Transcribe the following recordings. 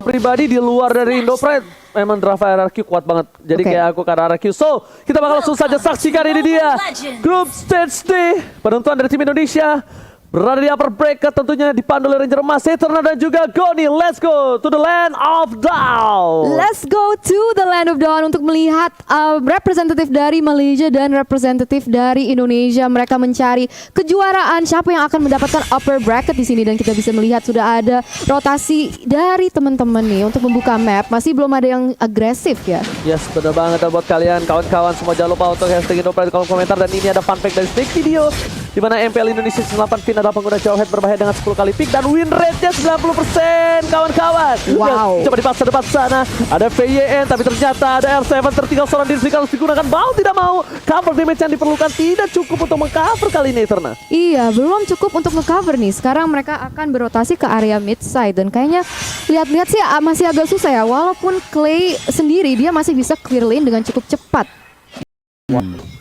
pribadi di luar dari Indo Pride memang draft RRQ kuat banget. Jadi kayak aku ke RRQ. So, kita bakal langsung saja saksikan ini dia. Grup Stage D. Penentuan dari tim Indonesia. Berada di upper bracket tentunya dipandu oleh Ranger Emas, Eternal dan juga Goni. Let's go to the land of Dawn. Let's go to the land of Dawn untuk melihat representatif dari Malaysia dan representatif dari Indonesia. Mereka mencari kejuaraan siapa yang akan mendapatkan upper bracket di sini, dan kita bisa melihat sudah ada rotasi dari teman-teman nih untuk membuka map. Masih belum ada yang agresif ya. Yes, benar banget. Dan buat kalian kawan-kawan semua jangan lupa untuk hashtag Indopride di kolom komentar. Dan ini ada fun fact dari Snake Video, di mana MPL Indonesia 8 Fin adalah pengguna jauh head berbahaya dengan 10 kali pick dan win rate-nya 90% kawan-kawan. Wow. Dan coba dipaksa depan sana. Ada VYN tapi ternyata ada R7 tertinggal seorang diri harus digunakan. Mau tidak mau cover damage yang diperlukan tidak cukup untuk mengcover kali ini Eterna. Iya, belum cukup untuk nge-cover nih. Sekarang mereka akan berotasi ke area mid side, dan kayaknya lihat-lihat sih masih agak susah ya. Walaupun Clay sendiri dia masih bisa clear lane dengan cukup cepat.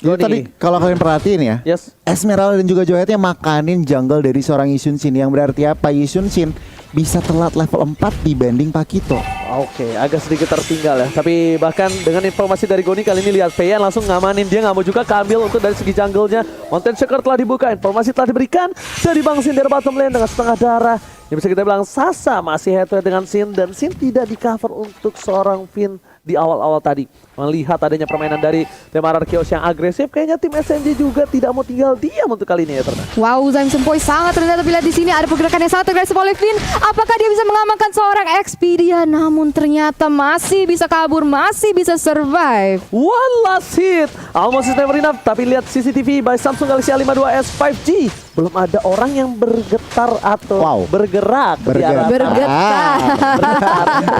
Jadi tadi kalau kalian perhatiin ya, Esmeralda dan juga Johetnya makanin jungle dari seorang Yisun Shin, yang berarti apa? Yisun Shin bisa telat level 4 dibanding Pakito. Oke, agak sedikit tertinggal ya. Tapi bahkan dengan informasi dari Goni kali ini lihat VN langsung ngamanin, dia nggak mau juga keambil untuk dari segi jungle-nya. Mountain Shaker telah dibuka, informasi telah diberikan dari Bang Sin dari bottom lane dengan setengah darah. Yang bisa kita bilang Sasa masih head to head dengan Sin, dan Sin tidak di cover untuk seorang Finn di awal-awal tadi. Melihat adanya permainan dari tim RRQ yang agresif, kayaknya tim SMG juga tidak mau tinggal diam untuk kali ini ya Terna. Wow, Zaim Sempoi sangat terlihat, tapi lihat di sini ada pergerakan yang sangat agresif oleh Finn. Apakah dia bisa mengamankan seorang Expedia? Namun ternyata masih bisa kabur, masih bisa survive. One last hit, almost is never enough. Tapi lihat CCTV by Samsung Galaxy A52s 5G, belum ada orang yang bergetar atau bergerak. Bergetar.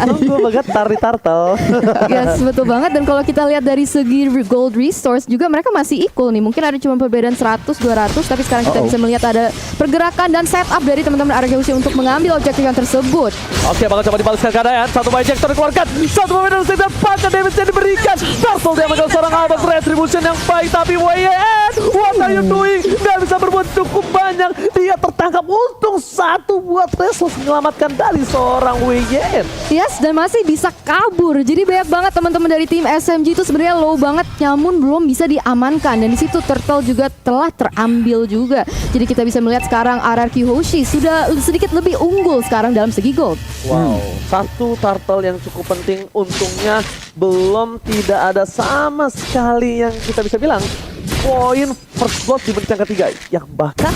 Tunggu bergetar di turtle. Yes, betul banget. Dan kalau kita lihat dari segi gold resource juga mereka masih equal nih. Mungkin ada cuma perbedaan 100-200, tapi sekarang kita bisa melihat ada pergerakan dan setup dari teman-teman RRQ untuk mengambil objektif yang tersebut. Oke, bakal coba dibalaskan keadaan. Satu ejector dikeluarkan, satu pemain dari dan pakai damage yang diberikan. Turtle dia mengambil seorang Albert, retribution yang baik, tapi WYN, what are you doing? Gak bisa berbuat cukup banyak. Dia tertangkap, untung satu buat Reslos menyelamatkan dari seorang WYN. Yes, dan masih bisa kabur. Jadi banyak banget teman-teman dari tim SMG itu sebenarnya low banget, namun belum bisa diamankan. Dan di situ Turtle juga telah terambil juga. Jadi kita bisa melihat sekarang RRQ Hoshi sudah sedikit lebih unggul sekarang dalam segi gold. Wow, satu turtle yang cukup penting, untungnya belum tidak ada sama sekali yang kita bisa bilang poin first blood di menit yang ketiga, yang bahkan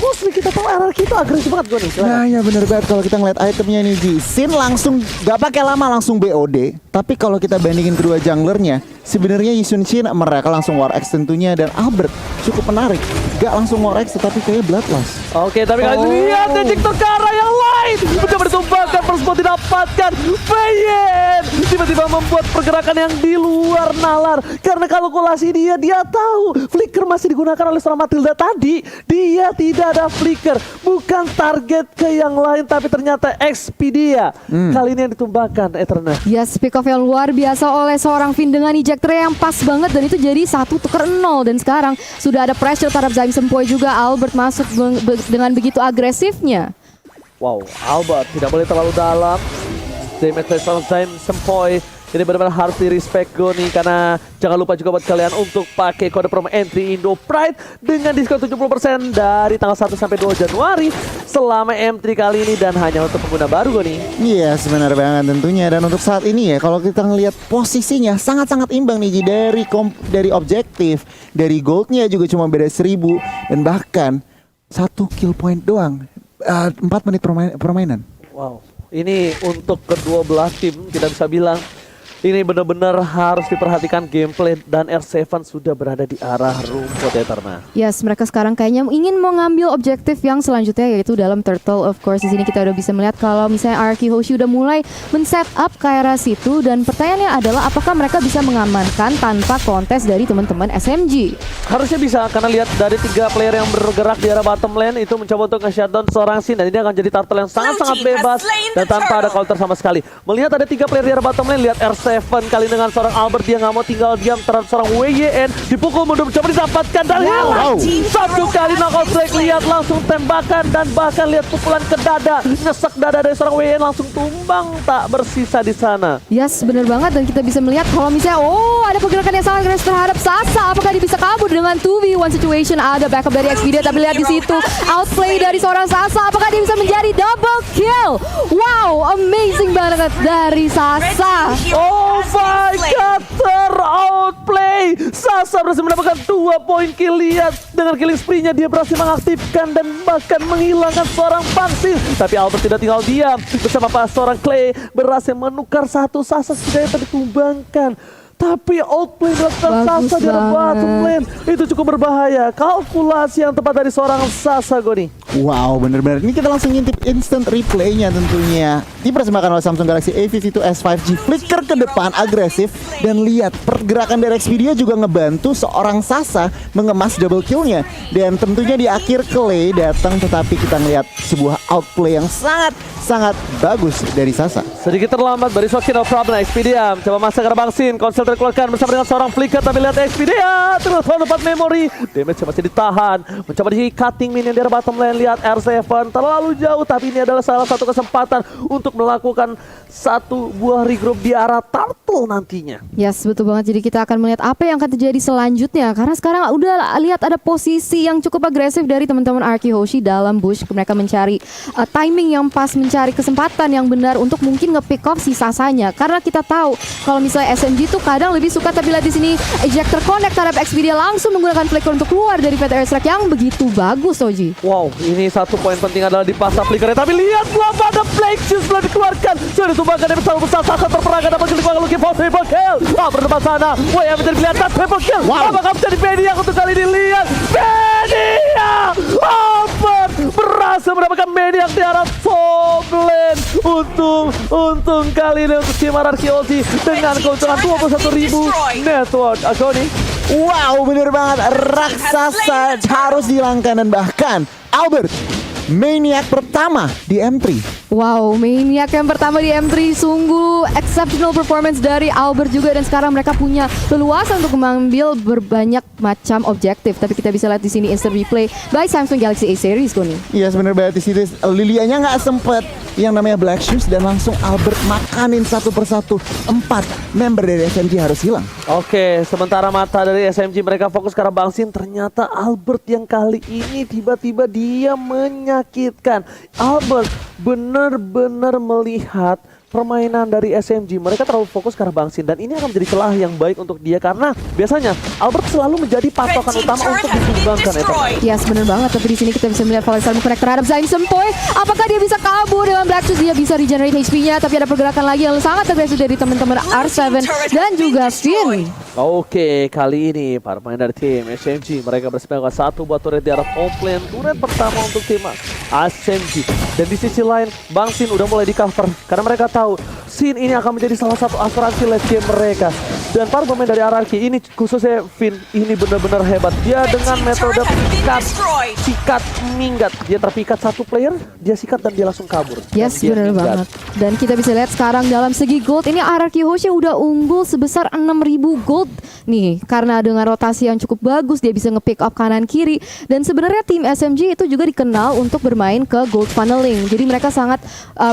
mostly kita tahu RRQ itu agresif banget gue nih. Nah ya bener banget, kalau kita ngeliat itemnya nih Ji, Sin langsung gak pakai lama langsung BOD. Tapi kalau kita bandingin kedua junglernya, sebenarnya Yisun Shin mereka langsung War X tentunya, dan Albert cukup menarik. Gak langsung War X tetapi kayak Bloodlust. Oke, tapi kalian lihat ejector ke arah yang lain, mencoba ditumbangkan, first blood didapatkan. Bayen tiba-tiba membuat pergerakan yang di luar nalar, karena kalkulasi dia tahu flicker masih digunakan oleh seorang Matilda tadi. Dia tidak ada flicker, bukan target ke yang lain, tapi ternyata Expedia kali ini yang ditumbangkan Eterna. Yes, pick off yang luar biasa oleh seorang Finn dengan ejector yang pas banget, dan itu jadi 1-0. Dan sekarang sudah ada pressure terhadap Zaim Sempoi juga. Albert masuk dengan begitu agresifnya. Wow, Albert tidak boleh terlalu dalam. Damage dari seorang Zaim Sempoi ini benar-benar harus di respect Goni, karena jangan lupa juga buat kalian untuk pakai kode promo entry Indo Pride dengan diskon 70% dari tanggal 1 sampai 2 Januari selama M3 kali ini, dan hanya untuk pengguna baru Goni. Iya, sebenarnya banget tentunya. Dan untuk saat ini ya, kalau kita ngelihat posisinya sangat-sangat imbang nih Ji, dari objektif, dari goldnya juga cuma beda 1000, dan bahkan 1 kill point doang, 4 menit permainan. Wow, ini untuk kedua belah tim kita bisa bilang ini benar-benar harus diperhatikan gameplay, dan R7 sudah berada di arah rumput Eterna. Yes, mereka sekarang kayaknya ingin mengambil objektif yang selanjutnya, yaitu dalam Turtle. Of course, di sini kita udah bisa melihat kalau misalnya RRQ Hoshi udah mulai men-set up ke arah situ, dan pertanyaannya adalah apakah mereka bisa mengamankan tanpa kontes dari teman-teman SMG? Harusnya bisa, karena lihat dari 3 player yang bergerak di arah bottom lane itu mencoba untuk nge-shutdown seorang Sin, dan ini akan jadi Turtle yang sangat-sangat bebas dan tanpa ada counter sama sekali. Melihat ada 3 player di arah bottom lane, lihat R7 R7 kali dengan seorang Albert, dia nggak mau tinggal diam terhadap seorang WYN, dipukul mundur mencoba didapatkan dan hilang. Satu kali knockout strike, lihat langsung tembakan dan bahkan lihat pukulan ke dada, nyesek dada dari seorang WYN langsung tumbang tak bersisa di sana. Yes, bener banget, dan kita bisa melihat kalau misalnya ada pergerakan yang sangat agresif terhadap Sasa. Apakah dia bisa kabur dengan 2v1 situation? Ada backup dari Xpedia, tapi lihat di situ outplay dari seorang Sasa. Apakah dia bisa menjadi double kill? Wow, amazing banget dari Sasa. Oh my god, ter-outplay. Sasa berhasil mendapatkan 2 poin kill. Lihat dengan killing spree-nya dia berhasil mengaktifkan dan bahkan menghilangkan seorang Bangsin. Tapi Albert tidak tinggal diam, bersama seorang Clay berhasil menukar satu. Sasa setidaknya ditumbangkan. Tapi outplay dilakukan Sasa di bottom lane. Itu cukup berbahaya. Kalkulasi yang tepat dari seorang Sasa, Goni. Wow, bener-bener. Ini kita langsung ngintip instant replaynya tentunya. Dipersembahkan oleh Samsung Galaxy A52s 5G. Flicker ke depan, agresif. Dan lihat, pergerakan dari Xpedia juga ngebantu seorang Sasa mengemas double kill-nya. Dan tentunya di akhir Clay datang, tetapi kita ngelihat sebuah outplay yang sangat bagus dari Sasa. Sedikit terlambat, but it's okay, no problem. Xpedia coba masa ke Bangsin, konsel terkeluarkan bersama dengan seorang Flicker, tapi lihat Xpedia terus tempat memori. Damage masih ditahan, mencoba di cutting minion di arah bottom lane. Lihat R7 terlalu jauh, tapi ini adalah salah satu kesempatan untuk melakukan satu buah regroup di arah turtle nantinya. Yes, betul banget. Jadi kita akan melihat apa yang akan terjadi selanjutnya. Karena sekarang udah lihat ada posisi yang cukup agresif dari teman-teman Arky Hoshi dalam bush. Mereka mencari timing yang pas, mencari kesempatan yang benar untuk mungkin nge-pick off si Sasanya. Karena kita tahu kalau misalnya SMG tuh kadang lebih suka, tapi lihat di sini ejector connect terhadap Xpedia langsung menggunakan flicker untuk keluar dari Fat Airstrike yang begitu bagus, Oji. Wow, ini satu poin penting adalah di pasar Flickernya. Tapi lihat belum ada Plague Shield belum dikeluarkan. Sudah ditumbangkan dari bersama besar. Sasa terperangkap dapat dikeluarkan looking for triple kill. Berdepan sana. Wah, yang menjadi pilihan triple kill. Apakah menjadi Mediak untuk kali ini? Lihat Mediak. Albert berhasil mendapatkan Mediak di arah top lane. Untung kali ini untuk tim Arky Hoshi dengan keuntungan 21.000 network. Agoni. Wow, bener banget. Raksasa harus dihilangkan dan bahkan Albert Maniac pertama di M3. Wow, Maniac yang pertama di M3, sungguh exceptional performance dari Albert juga, dan sekarang mereka punya leluasa untuk mengambil berbanyak macam objektif. Tapi kita bisa lihat di sini instant replay by Samsung Galaxy A series, Goni. Iya, sebenarnya berarti sih Lilianya nggak sempet yang namanya Black Shoes dan langsung Albert makanin satu persatu. 4 member dari SMG harus hilang. Oke, sementara mata dari SMG mereka fokus ke arah Bangsin. Ternyata Albert yang kali ini tiba-tiba dia menyakitkan. Albert benar-benar melihat permainan dari SMG. Mereka terlalu fokus ke arah Bangsin, dan ini akan menjadi celah yang baik untuk dia karena biasanya Albert selalu menjadi patokan utama untuk disumbangkan. Yes, benar banget. Tapi di sini kita bisa melihat Valisar connect terhadap Zain Sempoy. Apakah dia bisa kabur dengan Black Shoes? Dia bisa regenerate HP-nya, tapi ada pergerakan lagi yang sangat agresif dari teman-teman R7 dan juga Finn. Oke, kali ini para pemain dari tim SMG mereka bersepakat satu buat turret di arah top lane. Turret pertama untuk tim SMG. Dan di sisi lain, Bangsin udah mulai di cover karena mereka tahu Sin ini akan menjadi salah satu asuransi late game mereka. Dan para pemain dari Arky ini, khususnya Finn, ini benar-benar hebat. Dia dengan metode sikat minggat. Dia terpikat satu player, dia sikat dan dia langsung kabur. Yes, benar banget. Dan kita bisa lihat sekarang dalam segi gold ini Arky Hoshi udah unggul sebesar 6.000 gold nih. Karena dengan rotasi yang cukup bagus, dia bisa nge-pick up kanan kiri. Dan sebenarnya tim SMG itu juga dikenal untuk bermain ke gold funneling. Jadi mereka sangat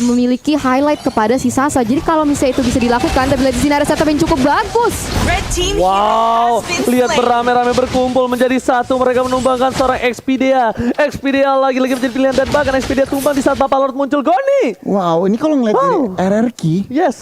memiliki highlight kepada si Sasa. Jadi kalau misalnya itu bisa dilakukan, tapi lihat di sini ada setup yang cukup bagus. Wow, lihat beramai-ramai berkumpul menjadi satu. Mereka menumbangkan seorang Xpedia. Xpedia lagi-lagi menjadi pilihan, dan bahkan Xpedia tumbang di saat Papa Lord muncul. Goni. Wow, ini kalau ngeliat dari RRQ,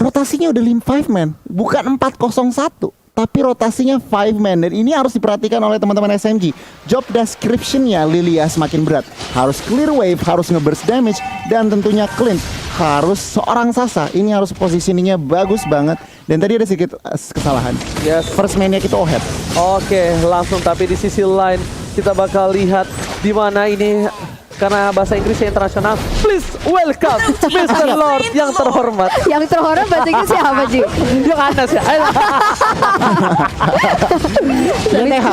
rotasinya udah 5 man, bukan 401. Tapi rotasinya 5 man, dan ini harus diperhatikan oleh teman-teman SMG. Job description-nya Lilia semakin berat. Harus clear wave, harus nge-burst damage, dan tentunya clean. Harus seorang Sasa, ini harus positioningnya bagus banget. Dan tadi ada sedikit kesalahan. First Maniac itu Ohead. Oke, langsung. Tapi di sisi lain kita bakal lihat di mana ini, karena bahasa Inggrisnya internasional. Please welcome Mr. Lord yang terhormat. Yang terhormat bahasa Inggris siapa, Ji? Yang Anas ya. TH.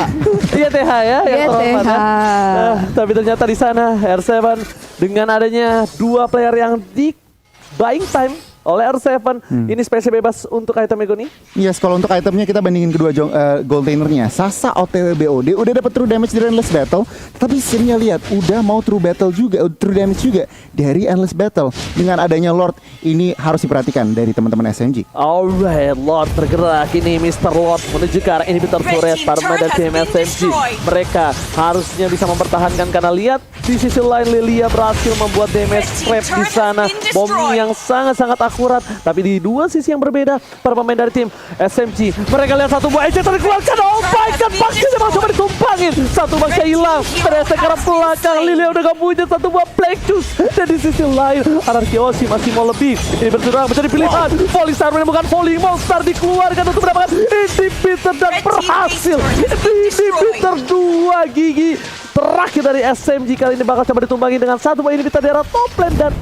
Iya, TH ya, yang terhormat TH. ya. Tapi ternyata di sana R7 dengan adanya 2 player yang di buying time oleh R7. Ini spesial bebas untuk item Ego nih. Yes, kalau untuk itemnya kita bandingin kedua gold lanernya. Sasa OTW BOD udah dapat true damage dari Endless Battle, tapi sini lihat udah mau true damage juga dari Endless Battle. Dengan adanya Lord ini harus diperhatikan dari teman-teman SMG. Alright, Lord bergerak ini, Mr. Lord menuju ke arah inhibitor turret para dari tim SMG. Mereka harusnya bisa mempertahankan karena lihat di sisi lain Lilia berhasil membuat damage trap di sana, bom yang sangat-sangat akurat. Tapi di dua sisi yang berbeda para pemain dari tim SMG, mereka lihat satu buah eject dikeluarkan. Oh my god, Baxnya mau coba ditumpangin, satu Baxnya hilang, ternyata ke arah belakang. Lilia udah gak punya satu buah Black Juice. Dan di sisi lain Anarkiosi masih mau lebih, ini berserang menjadi pilihan. Volley Star menemukan volley monster dikeluarkan untuk mendapatkan inhibitor dan berhasil. Inhibitor 2 gigi terakhir dari SMG kali ini bakal coba ditumbangi dengan satu buah inhibitor di arah top lane dan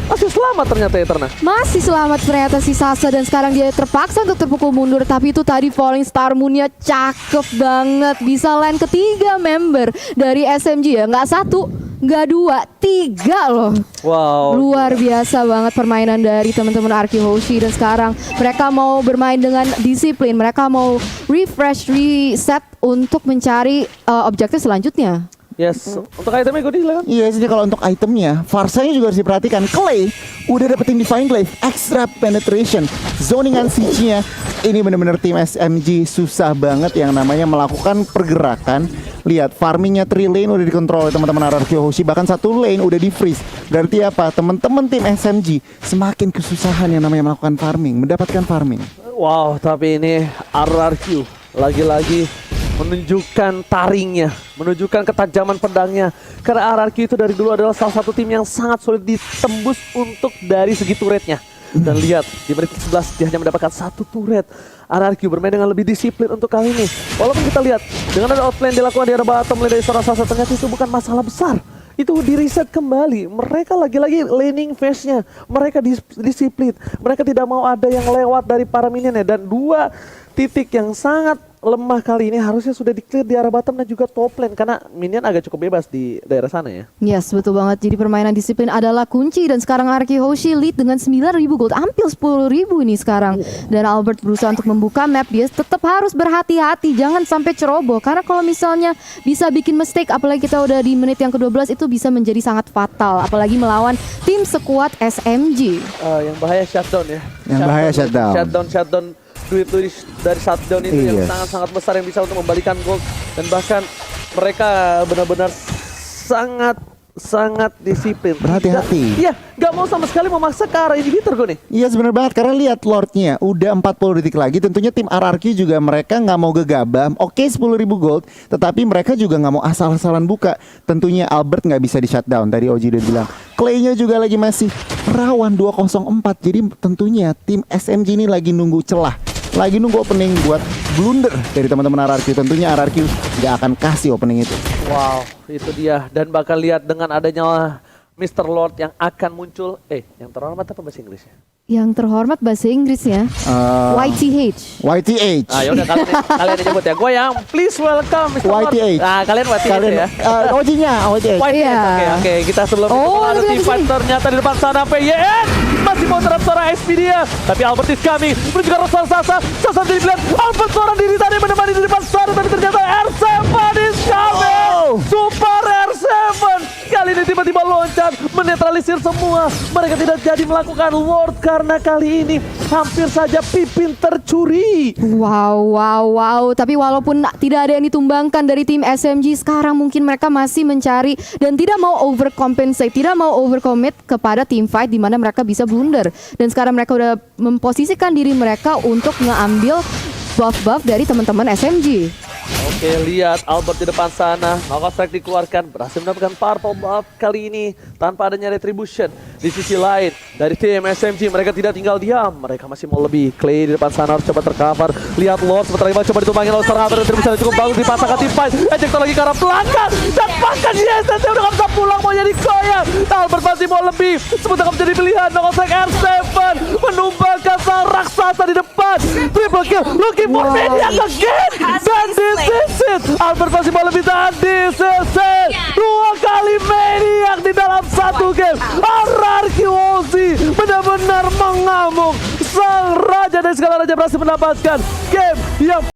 masih selamat ternyata Eterna. Masih selamat ternyata si Sasa dan sekarang dia terpaksa untuk terpukul mundur. Tapi itu tadi Falling Star Moon-nya cakep banget. Bisa lane ketiga member dari SMG ya. Nggak satu, nggak dua, tiga loh. Wow. Luar biasa banget permainan dari teman-teman Arky Hoshi. Dan sekarang mereka mau bermain dengan disiplin. Mereka mau refresh, reset untuk mencari objektif selanjutnya. Yes, untuk itemnya gue silakan. Iya, jadi kalau untuk itemnya, Farsanya juga harus diperhatikan. Clay udah dapetin Divine Glaive, extra penetration, zoningan siege-nya. Ini bener-bener tim SMG susah banget yang namanya melakukan pergerakan. Lihat, farmingnya 3 lane udah dikontrol oleh teman-teman Arky Hoshi, bahkan 1 lane udah di freeze. Berarti apa? Teman-teman tim SMG semakin kesusahan yang namanya melakukan farming, mendapatkan farming. Wow, tapi ini RRQ lagi-lagi menunjukkan taringnya, menunjukkan ketajaman pedangnya. Karena RRQ itu dari dulu adalah salah satu tim yang sangat sulit ditembus untuk dari segi turretnya. Dan lihat, di menit 11 dia hanya mendapatkan 1 turret. RRQ bermain dengan lebih disiplin untuk kali ini. Walaupun kita lihat, dengan ada outlane dilakukan di arah bottom lane dari seorang Sasa, ternyata itu bukan masalah besar. Itu di reset kembali. Mereka lagi-lagi laning phase-nya. Mereka disiplin. Mereka tidak mau ada yang lewat dari para minionnya. Dan 2 titik yang sangat lemah kali ini harusnya sudah di-clear di arah bottom dan juga top lane. Karena minion agak cukup bebas di daerah sana ya. Yes, betul banget. Jadi permainan disiplin adalah kunci. Dan sekarang Arky Hoshi lead dengan 9.000 gold. Hampir 10.000 ini sekarang. Dan Albert berusaha untuk membuka map. Dia tetap harus berhati-hati. Jangan sampai ceroboh. Karena kalau misalnya bisa bikin mistake, apalagi kita udah di menit yang ke-12, itu bisa menjadi sangat fatal. Apalagi melawan tim sekuat SMG. Yang bahaya shutdown ya. Yang bahaya shutdown. Shutdown duit dari shutdown itu yang sangat-sangat besar yang bisa untuk membalikan gold. Dan bahkan mereka benar-benar sangat disiplin. Berhati-hati. Iya, gak mau sama sekali memaksa ke arah inhibitor gue nih. Iya, sebenarnya banget, karena lihat Lordnya udah 40 detik lagi. Tentunya tim RRQ juga mereka nggak mau gegabah. Oke, 10.000 gold, tetapi mereka juga nggak mau asal-asalan buka. Tentunya Albert nggak bisa di shutdown. Tadi Oji udah bilang Clay-nya juga lagi masih rawan 204. Jadi tentunya tim SMG ini lagi nunggu celah, lagi nunggu opening buat blunder dari teman-teman RRQ. Tentunya RRQ nggak akan kasih opening itu. Wow, itu dia. Dan bakal lihat dengan adanya Mr. Lord yang akan muncul. Yang terhormat apa bahasa Inggrisnya? Yang terhormat bahasa Inggrisnya YTH. YTH. Ah, yaudah kalian nyebut ya. Gue yang please welcome Mr. Lord. YTH. Nah, kalian YTH ya. Ojinya YTH. YTH. Oke. Kita sebelum itu ada team fight ternyata di depan sana PYN masih mau terhadap seorang SP dia. Tapi Albert is coming. Menuju ke arah Sasa. Sasa dilihat Albert seorang diri tadi menemani di depan sana. Tapi ternyata R7 is coming. Super R7. Kali ini tiba-tiba loncat menetralisir semua. Mereka tidak jadi melakukan ward karena kali ini hampir saja Pipin tercuri. Wow. Tapi walaupun tidak ada yang ditumbangkan dari tim SMG, sekarang mungkin mereka masih mencari dan tidak mau overcompensate, tidak mau overcommit kepada team fight di mana mereka bisa blunder. Dan sekarang mereka udah memposisikan diri mereka untuk ngeambil buff-buff dari teman-teman SMG. Oke, lihat Albert di depan sana. Knockout Strike dikeluarkan, berhasil mendapatkan purple buff kali ini tanpa adanya retribution. Di sisi lain, dari tim SMG mereka tidak tinggal diam. Mereka masih mau lebih. Clay di depan sana harus coba tercover. Lihat Lord sebentar lagi coba ditumbangin oleh seorang retribution yang cukup bagus dipasangkan tim fight. Ejector lagi ke arah belakang. Dan bahkan yes, dia udah gak bisa pulang, mau jadi goyang. Albert masih mau lebih. Sebentar menjadi pilihan. Knockout Strike R7 menumbangkan sang raksasa di depan. Triple kill, looking for Maniac again. Dan di Disesit. Albert masih mau lebih tahan. Disesit. 2 kali maniak di dalam satu game. RRQ Ozzy benar-benar mengamuk. Sang raja dari segala raja berhasil mendapatkan game yang